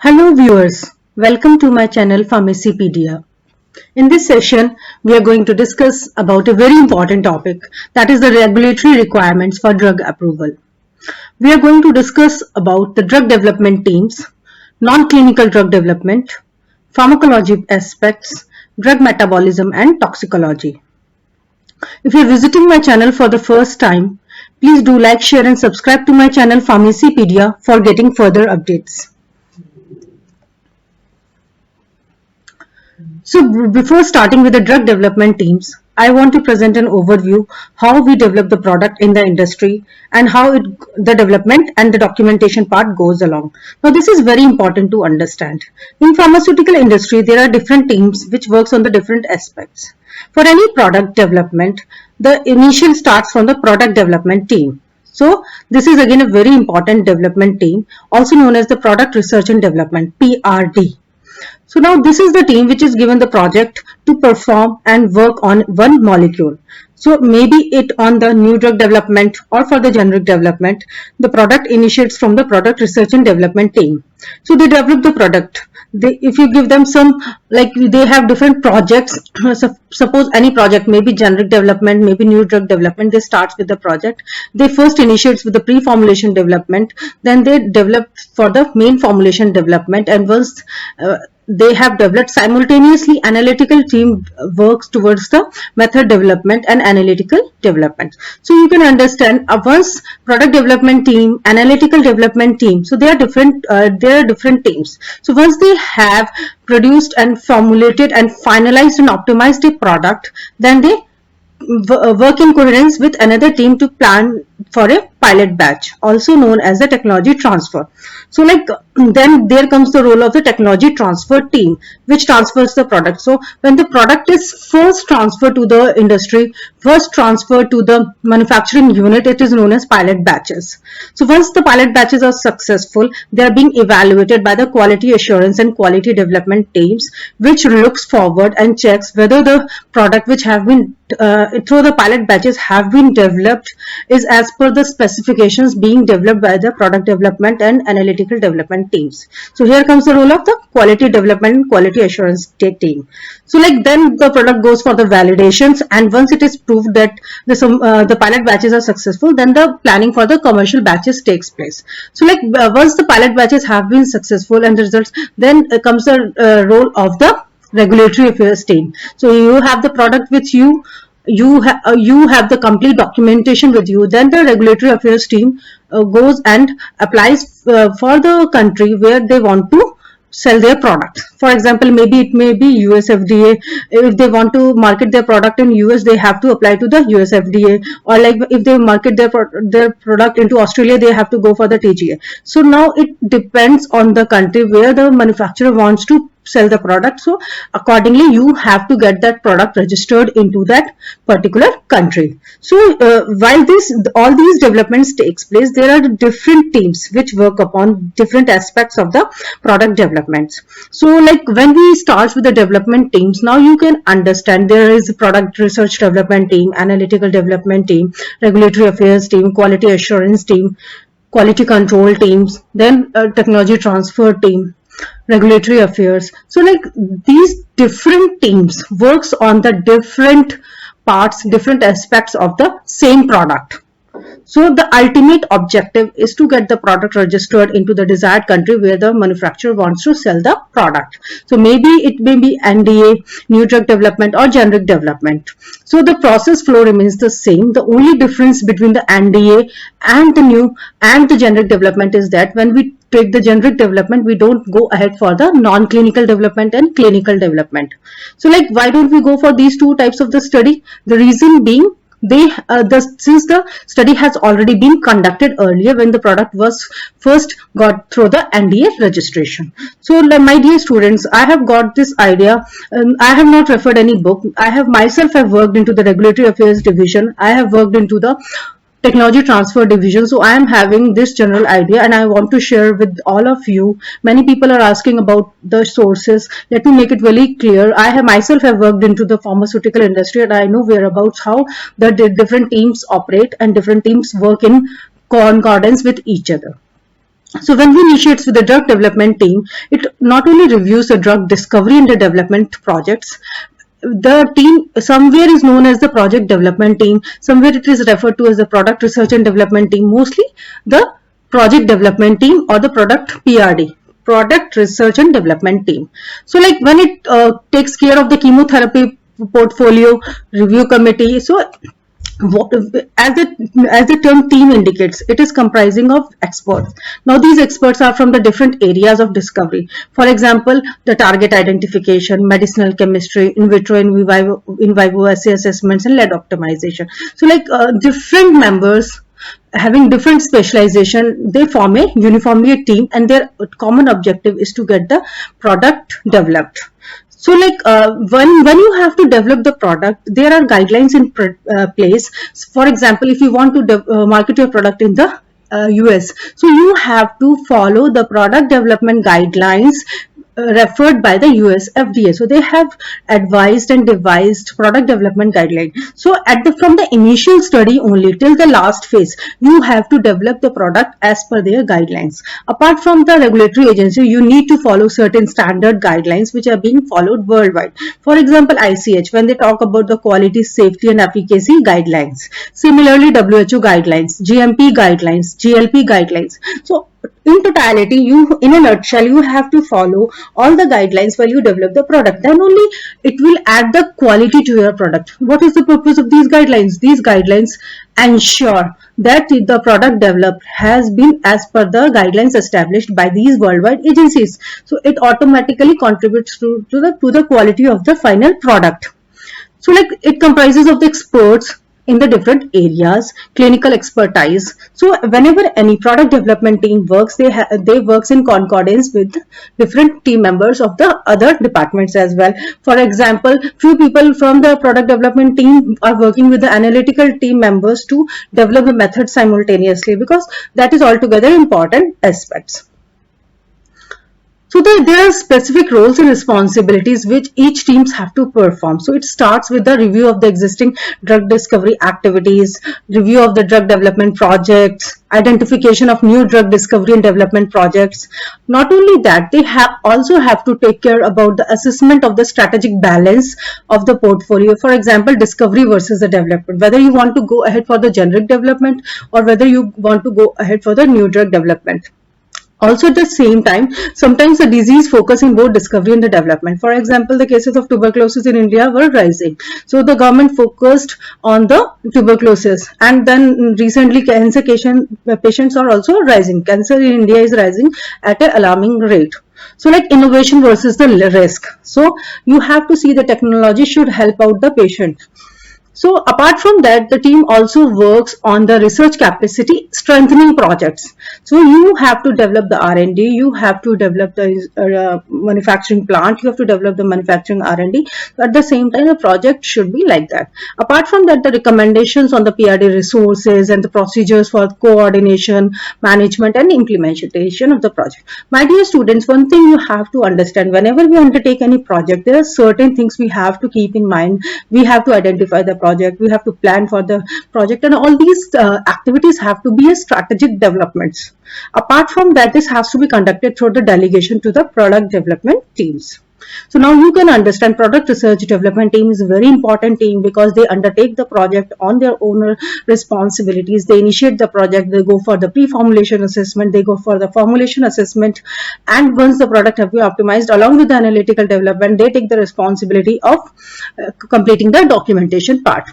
Hello viewers, welcome to my channel Pharmacypedia. In this session, we are going to discuss about a very important topic, that is the regulatory requirements for drug approval. We are going to discuss about the drug development teams, non-clinical drug development, pharmacology aspects, drug metabolism and toxicology. If you are visiting my channel for the first time, please do like, share and subscribe to my channel Pharmacypedia for getting further updates. So before starting with the drug development teams, I want to present an overview how we develop the product in the industry and how the development and the documentation part goes along. Now this is very important to understand. In pharmaceutical industry, there are different teams which works on the different aspects. For any product development, the initial starts from the product development team. So this is again a very important development team, also known as the product research and development, PRD. So now this is the team which is given the project to perform and work on one molecule. So maybe it on the new drug development or for the generic development, the product initiates from the product research and development team. So they develop the product. If you give them some, like they have different projects, suppose any project, maybe generic development, maybe new drug development, they start with the project. They first initiates with the pre-formulation development, then they develop for the main formulation development, and once they have developed, simultaneously analytical team works towards the method development and analytical development. So you can understand once product development team, analytical development team, so they are different teams. So once they have produced and formulated and finalized and optimized a product, then they work in coherence with another team to plan for a pilot batch, also known as the technology transfer. So like then there comes the role of the technology transfer team, which transfers the product. So when the product is first transferred to the industry, first transferred to the manufacturing unit, it is known as pilot batches. So once the pilot batches are successful, they are being evaluated by the quality assurance and quality development teams, which looks forward and checks whether the product which have been through the pilot batches have been developed is as per the specifications being developed by the product development and analytical development teams. So here comes the role of the quality development and quality assurance team. So like then the product goes for the validations, and once it is proved that the pilot batches are successful, then the planning for the commercial batches takes place. So like once the pilot batches have been successful and the results, then comes the role of the regulatory affairs team. So you have the product with you have the complete documentation with you, then the regulatory affairs team goes and applies for the country where they want to sell their product. For example, maybe it may be US FDA. If they want to market their product in US, they have to apply to the US FDA, or like if they market their product into Australia, they have to go for the TGA. So now it depends on the country where the manufacturer wants to sell the product. So accordingly you have to get that product registered into that particular country. So while all these developments takes place, there are different teams which work upon different aspects of the product developments. So like when we start with the development teams, now you can understand there is a product research development team, analytical development team, regulatory affairs team, quality assurance team, quality control teams, then technology transfer team, regulatory affairs. So like these different teams works on the different parts, different aspects of the same product. So the ultimate objective is to get the product registered into the desired country where the manufacturer wants to sell the product. So maybe it may be NDA, new drug development, or generic development. So the process flow remains the same. The only difference between the NDA and the new and the generic development is that when we take the generic development, we don't go ahead for the non-clinical development and clinical development. So like why don't we go for these two types of the study? The reason being, since the study has already been conducted earlier when the product was first got through the NDA registration. So my dear students, I have got this idea. I have not referred any book. I have worked into the regulatory affairs division. I have worked into the technology transfer division. So I am having this general idea and I want to share with all of you. Many people are asking about the sources. Let me make it very clear. I myself have worked into the pharmaceutical industry and I know whereabouts how the different teams operate and different teams work in concordance with each other. So when we initiate with the drug development team, it not only reviews the drug discovery and the development projects. The team somewhere is known as the project development team, somewhere it is referred to as the product research and development team, mostly the project development team or the product PRD, product research and development team. So like when it takes care of the chemotherapy portfolio review committee, so as the term team indicates, it is comprising of experts. Now these experts are from the different areas of discovery. For example, the target identification, medicinal chemistry, in vitro in vivo assay assessments, and lead optimization. So like different members having different specialization, they form a uniformly a team, and their common objective is to get the product developed. So like when you have to develop the product, there are guidelines in place. For example, if you want to market your product in the US, so you have to follow the product development guidelines referred by the US FDA. So they have advised and devised product development guideline. So from the initial study only till the last phase, you have to develop the product as per their guidelines. Apart from the regulatory agency, you need to follow certain standard guidelines which are being followed worldwide. For example, ICH, when they talk about the quality, safety and efficacy guidelines. Similarly, WHO guidelines, GMP guidelines, GLP guidelines. So in totality, in a nutshell, you have to follow all the guidelines while you develop the product. Then only it will add the quality to your product. What is the purpose of these guidelines? These guidelines ensure that the product developed has been as per the guidelines established by these worldwide agencies. So it automatically contributes to the quality of the final product. So like it comprises of the experts in the different areas, clinical expertise. So whenever any product development team works, they works in concordance with different team members of the other departments as well. For example, few people from the product development team are working with the analytical team members to develop the method simultaneously, because that is altogether important aspects. So there are specific roles and responsibilities which each teams have to perform. So it starts with the review of the existing drug discovery activities, review of the drug development projects, identification of new drug discovery and development projects. Not only that, they also have to take care about the assessment of the strategic balance of the portfolio. For example, discovery versus the development, whether you want to go ahead for the generic development or whether you want to go ahead for the new drug development. Also at the same time, sometimes the disease focus in both discovery and the development. For example, the cases of tuberculosis in India were rising. So the government focused on the tuberculosis, and then recently cancer patients are also rising. Cancer in India is rising at an alarming rate. So like innovation versus the risk. So you have to see the technology should help out the patient. So apart from that, the team also works on the research capacity strengthening projects. So you have to develop the R&D, you have to develop the manufacturing plant, you have to develop the manufacturing R&D. At the same time, the project should be like that. Apart from that, the recommendations on the PRD resources and the procedures for coordination, management and implementation of the project. My dear students, one thing you have to understand, whenever we undertake any project, there are certain things we have to keep in mind. We have to identify the project, we have to plan for the project, and all these activities have to be a strategic developments. Apart from that, this has to be conducted through the delegation to the product development teams. So now you can understand product research development team is a very important team, because they undertake the project on their own responsibilities. They initiate the project, they go for the pre-formulation assessment, they go for the formulation assessment, and once the product have been optimized along with the analytical development, they take the responsibility of completing the documentation part.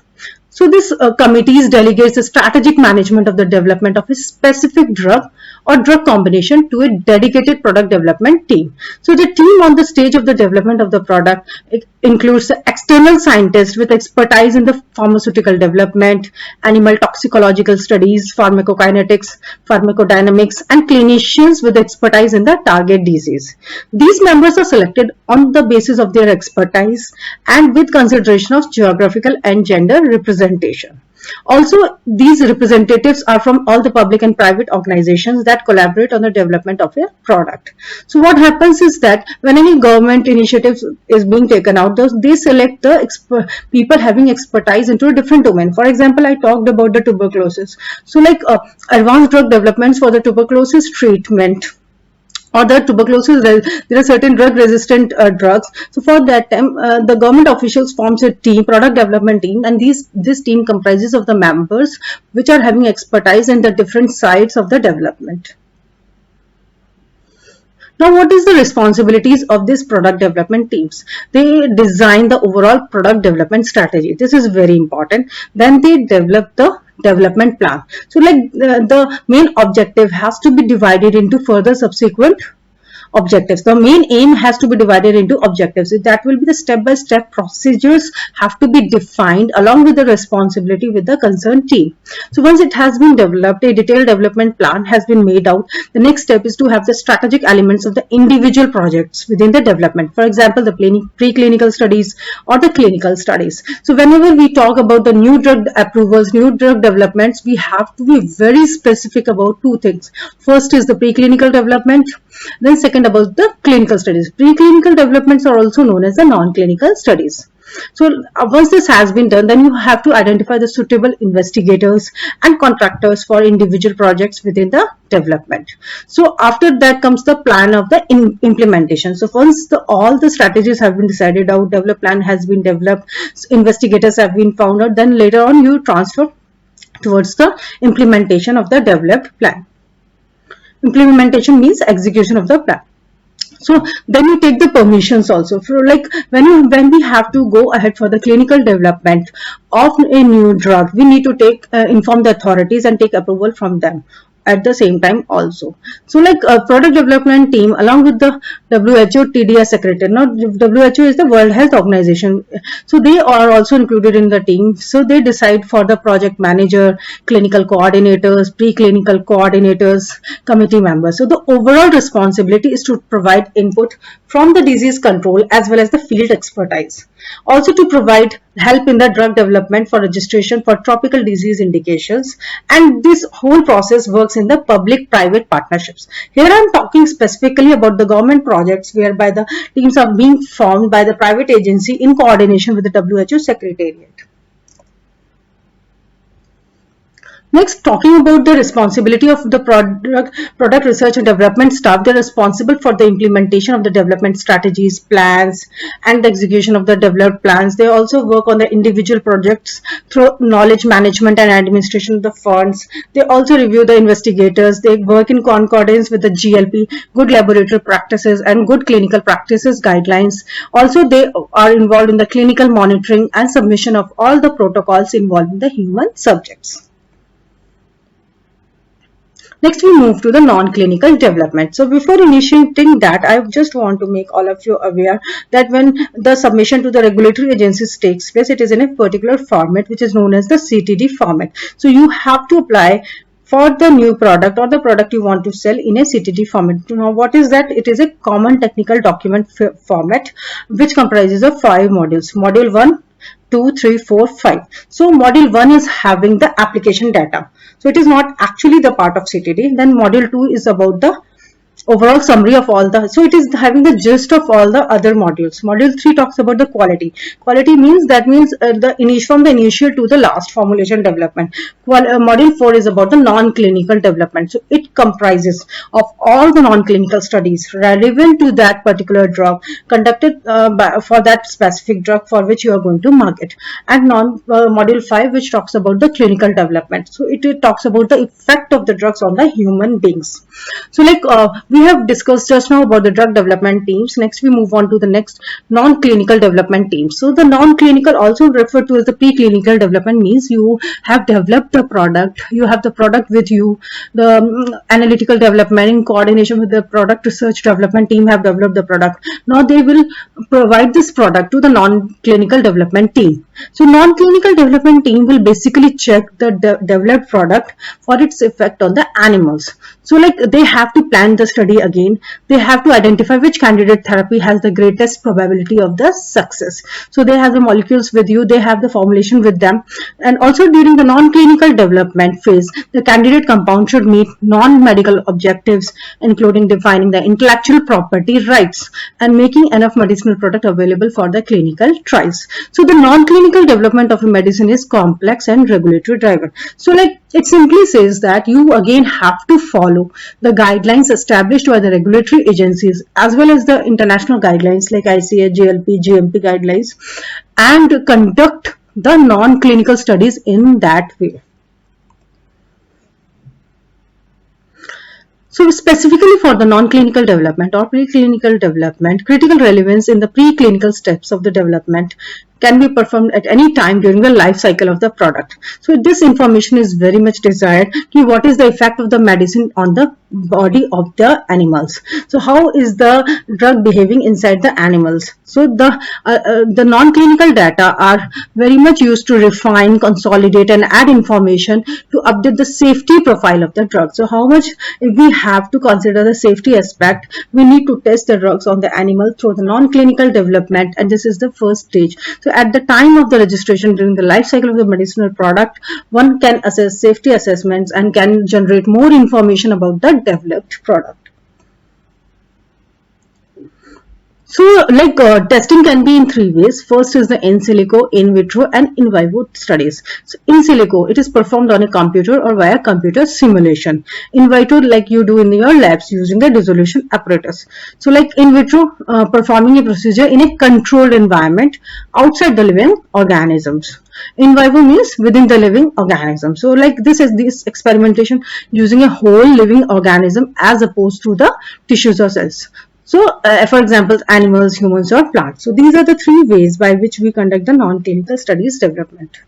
So this committees delegates the strategic management of the development of a specific drug or drug combination to a dedicated product development team. So the team on the stage of the development of the product, it includes the external scientists with expertise in the pharmaceutical development, animal toxicological studies, pharmacokinetics, pharmacodynamics, and clinicians with expertise in the target disease. These members are selected on the basis of their expertise and with consideration of geographical and gender representation. Also, these representatives are from all the public and private organizations that collaborate on the development of a product. So what happens is that when any government initiative is being taken out, they select the people having expertise into a different domain. For example, I talked about the tuberculosis. So like advanced drug developments for the tuberculosis treatment, or the tuberculosis, there are certain drug resistant drugs. So for that time, the government officials forms a team, product development team, and this team comprises of the members which are having expertise in the different sides of the development. Now, what is the responsibilities of these product development teams? They design the overall product development strategy. This is very important. Then they develop the development plan. So like the main objective has to be divided into further subsequent objectives. The main aim has to be divided into objectives. That will be the step-by-step procedures have to be defined along with the responsibility with the concerned team. So once it has been developed, a detailed development plan has been made out. The next step is to have the strategic elements of the individual projects within the development. For example, the preclinical studies or the clinical studies. So whenever we talk about the new drug approvals, new drug developments, we have to be very specific about two things. First is the preclinical development, then second about the clinical studies. Preclinical developments are also known as the non-clinical studies. So once this has been done, then you have to identify the suitable investigators and contractors for individual projects within the development. So after that comes the plan of the implementation. So once all the strategies have been decided out, development plan has been developed, investigators have been found out, then later on you transfer towards the implementation of the developed plan. Implementation means execution of the plan. So then you take the permissions also. For like when we have to go ahead for the clinical development of a new drug, we need to inform the authorities and take approval from them at the same time also. So like a product development team along with the WHO TDS secretary. Now WHO is the World Health Organization, so they are also included in the team. So they decide for the project manager, clinical coordinators, preclinical coordinators, committee members. So the overall responsibility is to provide input from the disease control as well as the field expertise. Also to provide help in the drug development for registration for tropical disease indications, and this whole process works in the public-private partnerships. Here I am talking specifically about the government projects whereby the teams are being formed by the private agency in coordination with the WHO Secretariat. Next, talking about the responsibility of the product research and development staff, they're responsible for the implementation of the development strategies, plans, and the execution of the developed plans. They also work on the individual projects through knowledge management and administration of the funds. They also review the investigators. They work in concordance with the GLP, good laboratory practices, and good clinical practices guidelines. Also, they are involved in the clinical monitoring and submission of all the protocols involving the human subjects. Next, we move to the non-clinical development. So before initiating that, I just want to make all of you aware that when the submission to the regulatory agencies takes place, it is in a particular format which is known as the CTD format. So you have to apply for the new product or the product you want to sell in a CTD format. Now, what is that? It is a common technical document format which comprises of 5 modules. Module 1, 2, 3, 4, 5. So module 1 is having the application data. So it is not actually the part of CTD. Then module 2 is about the overall summary of all the, so it is having the gist of all the other modules. Module 3 talks about the quality. Quality means from the initial to the last formulation development. Module 4 is about the non-clinical development. So it comprises of all the non-clinical studies relevant to that particular drug conducted for that specific drug for which you are going to market. And module 5 which talks about the clinical development. So it talks about the effect of the drugs on the human beings. So like we have discussed just now about the drug development teams. Next, we move on to the next non-clinical development teams. So the non-clinical, also referred to as the preclinical development, means you have developed the product, you have the product with you. The analytical development in coordination with the product research development team have developed the product. Now they will provide this product to the non-clinical development team. So non-clinical development team will basically check the developed product for its effect on the animals. So like they have to plan the study again, they have to identify which candidate therapy has the greatest probability of the success. So they have the molecules with you, they have the formulation with them, and also during the non-clinical development phase, the candidate compound should meet non-medical objectives, including defining the intellectual property rights and making enough medicinal product available for the clinical trials. So the non-clinical development of a medicine is complex and regulatory driven. So like it simply says that you again have to follow the guidelines established by the regulatory agencies as well as the international guidelines like ICH, GLP, GMP guidelines, and conduct the non-clinical studies in that way. So specifically for the non-clinical development or preclinical development, critical relevance in the preclinical steps of the development can be performed at any time during the life cycle of the product. So this information is very much desired. What is the effect of the medicine on the body of the animals? So how is the drug behaving inside the animals? So the non-clinical data are very much used to refine, consolidate, and add information to update the safety profile of the drug. So how much, if we have to consider the safety aspect, we need to test the drugs on the animal through the non-clinical development, and this is the first stage. So at the time of the registration during the life cycle of the medicinal product, one can assess safety assessments and can generate more information about the developed product. So like testing can be in three ways. First is the in silico, in vitro, and in vivo studies. So in silico, it is performed on a computer or via computer simulation. In vitro, like you do in your labs using the dissolution apparatus. So like in vitro, performing a procedure in a controlled environment outside the living organisms. In vivo means within the living organism. So like this is this experimentation using a whole living organism as opposed to the tissues or cells. So, for example, animals, humans, or plants. So, these are the three ways by which we conduct the non-clinical studies development.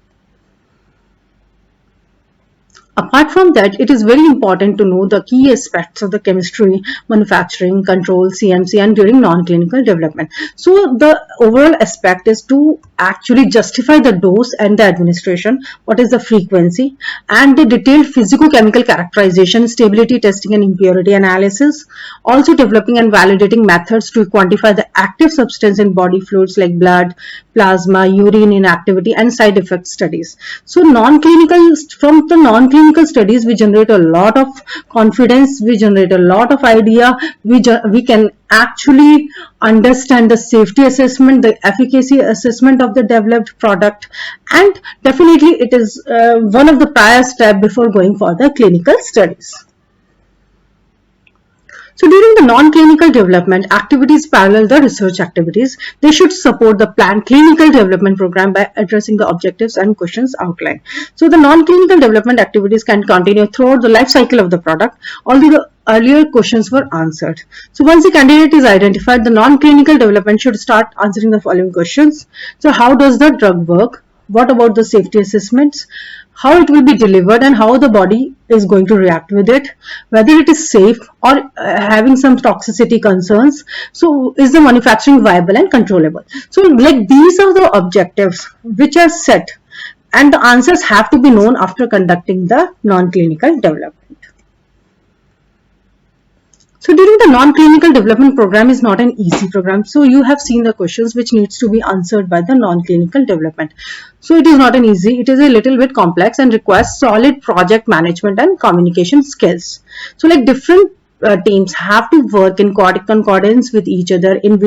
Apart from that, it is very important to know the key aspects of the chemistry, manufacturing, control, CMC, and during non-clinical development. So the overall aspect is to actually justify the dose and the administration, what is the frequency, and the detailed physicochemical characterization, stability testing, and impurity analysis. Also developing and validating methods to quantify the active substance in body fluids like blood, plasma, urine inactivity, and side effect studies. So from the non-clinical studies, we generate a lot of confidence, we generate a lot of idea, we can actually understand the safety assessment, the efficacy assessment of the developed product, and definitely it is one of the prior steps before going for the clinical studies. So during the non-clinical development activities parallel the research activities, they should support the planned clinical development program by addressing the objectives and questions outlined. So the non-clinical development activities can continue throughout the life cycle of the product, although the earlier questions were answered. So once the candidate is identified, the non-clinical development should start answering the following questions. So how does the drug work? What about the safety assessments? How it will be delivered and how the body is going to react with it, whether it is safe or having some toxicity concerns. So is the manufacturing viable and controllable? So like these are the objectives which are set, and the answers have to be known after conducting the non-clinical development. So during the non-clinical development program is not an easy program. So you have seen the questions which needs to be answered by the non-clinical development. So it is not an easy, it is a little bit complex and requires solid project management and communication skills. So like different teams have to work in concordance with each other, in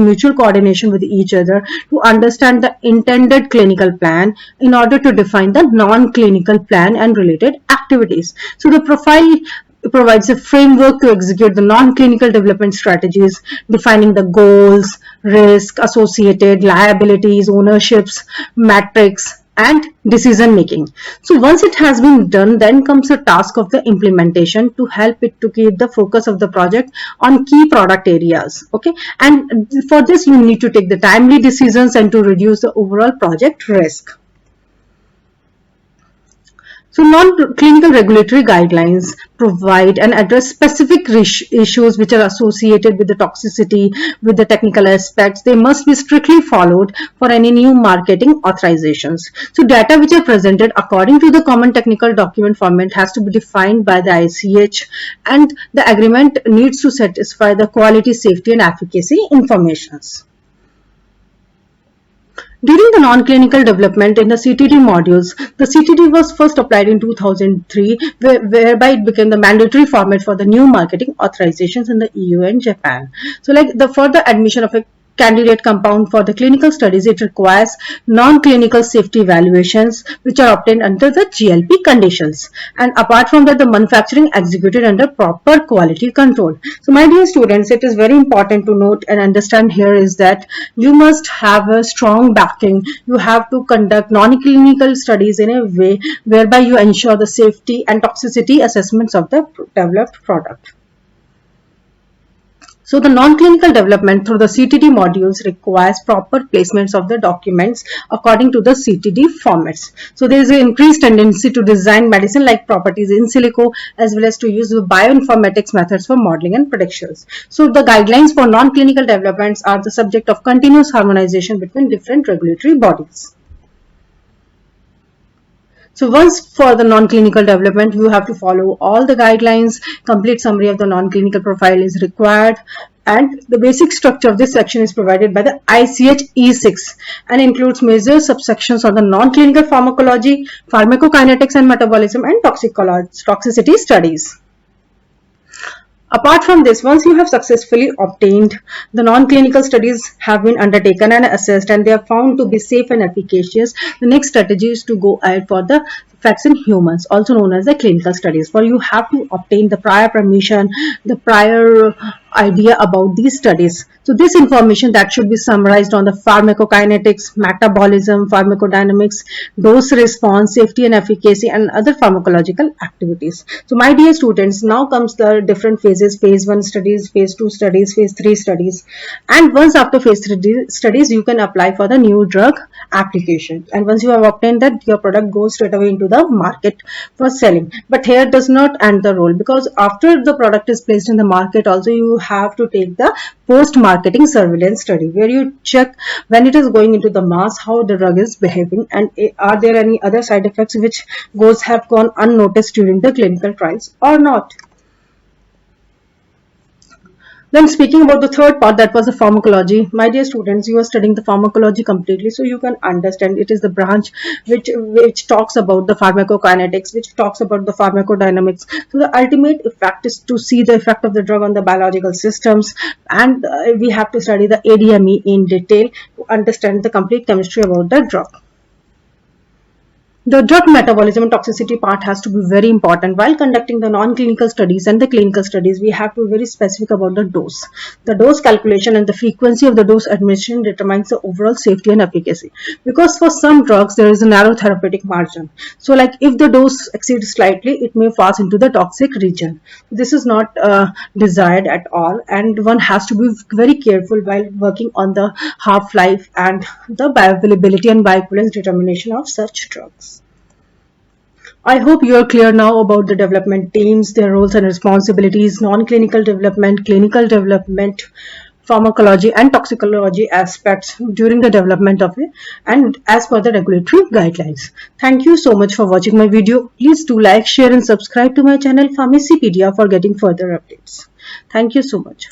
mutual coordination with each other to understand the intended clinical plan in order to define the non-clinical plan and related activities. So the profile provides a framework to execute the non-clinical development strategies, defining the goals, risk, associated liabilities, ownerships, metrics, and decision making. So once it has been done, then comes the task of the implementation to help it to keep the focus of the project on key product areas. Okay, and for this you need to take the timely decisions and to reduce the overall project risk. So non-clinical regulatory guidelines provide and address specific issues which are associated with the toxicity, with the technical aspects. They must be strictly followed for any new marketing authorizations. So data which are presented according to the common technical document format has to be defined by the ICH, and the agreement needs to satisfy the quality, safety and efficacy informations. During the non-clinical development in the CTD modules, the CTD was first applied in 2003, whereby it became the mandatory format for the new marketing authorizations in the EU and Japan. So like the further admission of a candidate compound for the clinical studies, it requires non-clinical safety evaluations which are obtained under the GLP conditions, and apart from that the manufacturing executed under proper quality control. So my dear students, it is very important to note and understand here is that you must have a strong backing. You have to conduct non-clinical studies in a way whereby you ensure the safety and toxicity assessments of the developed product. So the non-clinical development through the CTD modules requires proper placements of the documents according to the CTD formats. So there is an increased tendency to design medicine-like properties in silico, as well as to use the bioinformatics methods for modeling and predictions. So the guidelines for non-clinical developments are the subject of continuous harmonization between different regulatory bodies. So once for the non-clinical development, you have to follow all the guidelines. Complete summary of the non-clinical profile is required, and the basic structure of this section is provided by the ICH E6 and includes major subsections on the non-clinical pharmacology, pharmacokinetics and metabolism, and toxicity studies. Apart from this, once you have successfully obtained, the non-clinical studies have been undertaken and assessed, and they are found to be safe and efficacious. The next strategy is to go ahead for the effects in humans, also known as the clinical studies, where you have to obtain the prior permission, the prior idea about these studies. So this information that should be summarized on the pharmacokinetics, metabolism, pharmacodynamics, dose response, safety and efficacy, and other pharmacological activities. So my dear students, now comes the different phases: phase 1 studies, phase 2 studies, phase 3 studies, and once after phase 3 studies, you can apply for the new drug application, and once you have obtained that, your product goes straight away into the market for selling. But here does not end the role, because after the product is placed in the market, also you have to take the post-marketing surveillance study, where you check when it is going into the mass how the drug is behaving, and are there any other side effects which have gone unnoticed during the clinical trials or not. Then speaking about the third part, that was the pharmacology. My dear students, you are studying the pharmacology completely, so you can understand it is the branch which talks about the pharmacokinetics, which talks about the pharmacodynamics. So the ultimate effect is to see the effect of the drug on the biological systems, and we have to study the ADME in detail to understand the complete chemistry about the drug. The drug metabolism and toxicity part has to be very important. While conducting the non-clinical studies and the clinical studies, we have to be very specific about the dose. The dose calculation and the frequency of the dose administration determines the overall safety and efficacy. Because for some drugs, there is a narrow therapeutic margin. So like if the dose exceeds slightly, it may pass into the toxic region. This is not desired at all, and one has to be very careful while working on the half-life and the bioavailability and bioequivalence determination of such drugs. I hope you are clear now about the development teams, their roles and responsibilities, non-clinical development, clinical development, pharmacology and toxicology aspects during the development of it, and as per the regulatory guidelines. Thank you so much for watching my video. Please do like, share and subscribe to my channel Pharmacypedia for getting further updates. Thank you so much.